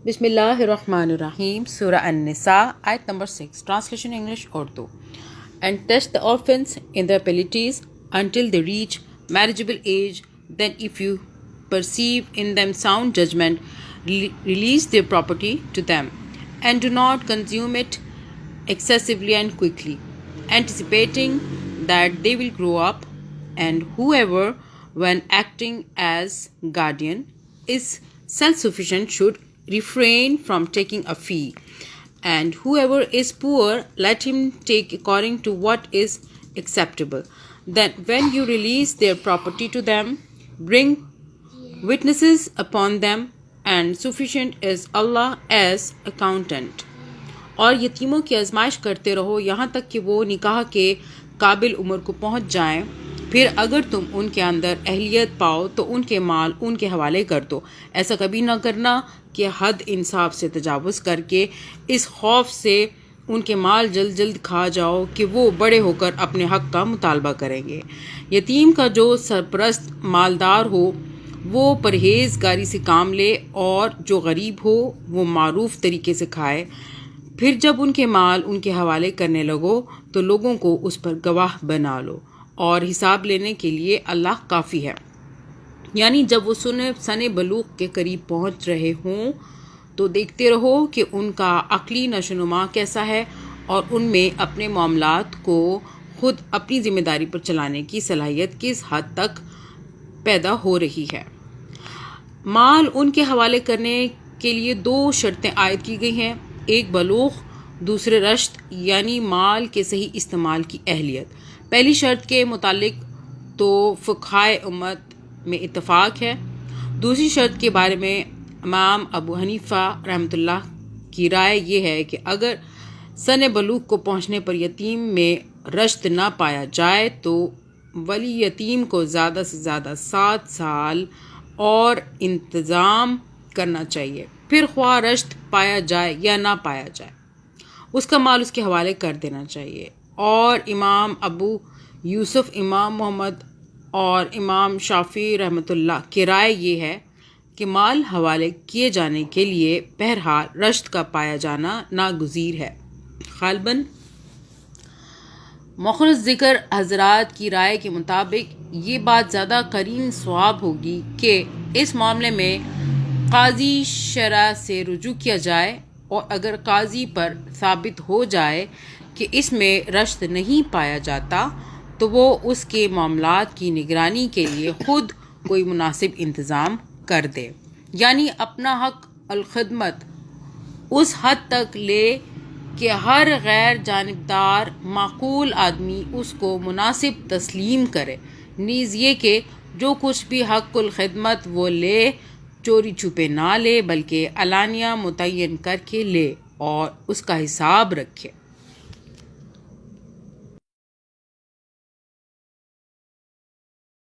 بسم اللہ الرحمن الرحیم. سورہ النساء آیت number 6. Translation English Urdu. And test the orphans in their abilities until they reach marriageable age. Then if you perceive in them sound judgment, release their property to them, and do not consume it excessively and quickly, anticipating that they will grow up. And whoever, when acting as guardian, is self-sufficient should refrain from taking a fee. And whoever is poor, let him take according to what is acceptable. Then when you release their property to them, bring witnesses upon them, and sufficient is Allah as accountant. اور یتیموں کی آزمائش کرتے رہو یہاں تک کہ وہ نکاح کے قابل عمر کو پہنچ جائیں. پھر اگر تم ان کے اندر اہلیت پاؤ تو ان کے مال ان کے حوالے کر دو. ایسا کبھی نہ کرنا کہ حد انصاف سے تجاوز کر کے اس خوف سے ان کے مال جلد جلد کھا جاؤ کہ وہ بڑے ہو کر اپنے حق کا مطالبہ کریں گے. یتیم کا جو سرپرست مالدار ہو وہ پرہیزگاری سے کام لے، اور جو غریب ہو وہ معروف طریقے سے کھائے. پھر جب ان کے مال ان کے حوالے کرنے لگو تو لوگوں کو اس پر گواہ بنا لو، اور حساب لینے کے لیے اللہ کافی ہے. یعنی جب وہ سن بلوغ کے قریب پہنچ رہے ہوں تو دیکھتے رہو کہ ان کا عقلی نشوونما کیسا ہے، اور ان میں اپنے معاملات کو خود اپنی ذمہ داری پر چلانے کی صلاحیت کس حد تک پیدا ہو رہی ہے. مال ان کے حوالے کرنے کے لیے 2 شرطیں عائد کی گئی ہیں: ایک بلوغ، دوسرے رشد یعنی مال کے صحیح استعمال کی اہلیت. پہلی شرط کے متعلق تو فقہائے امت میں اتفاق ہے. دوسری شرط کے بارے میں امام ابو حنیفہ رحمۃ اللہ کی رائے یہ ہے کہ اگر سن بلوغ کو پہنچنے پر یتیم میں رشد نہ پایا جائے تو ولی یتیم کو زیادہ سے زیادہ 7 سال اور انتظام کرنا چاہیے. پھر خواہ رشد پایا جائے یا نہ پایا جائے اس کا مال اس کے حوالے کر دینا چاہیے. اور امام ابو یوسف، امام محمد اور امام شافعی رحمۃ اللہ کی رائے یہ ہے کہ مال حوالے کیے جانے کے لیے بہرحال رشد کا پایا جانا ناگزیر ہے. غالباً مختص ذکر حضرات کی رائے کے مطابق یہ بات زیادہ قرین صواب ہوگی کہ اس معاملے میں قاضی شرع سے رجوع کیا جائے، اور اگر قاضی پر ثابت ہو جائے کہ اس میں رشد نہیں پایا جاتا تو وہ اس کے معاملات کی نگرانی کے لیے خود کوئی مناسب انتظام کر دے. یعنی اپنا حق الخدمت اس حد تک لے کہ ہر غیر جانبدار معقول آدمی اس کو مناسب تسلیم کرے. نیز یہ کہ جو کچھ بھی حق الخدمت وہ لے چوری چھپے نہ لے بلکہ علانیہ متعین کر کے لے اور اس کا حساب رکھے.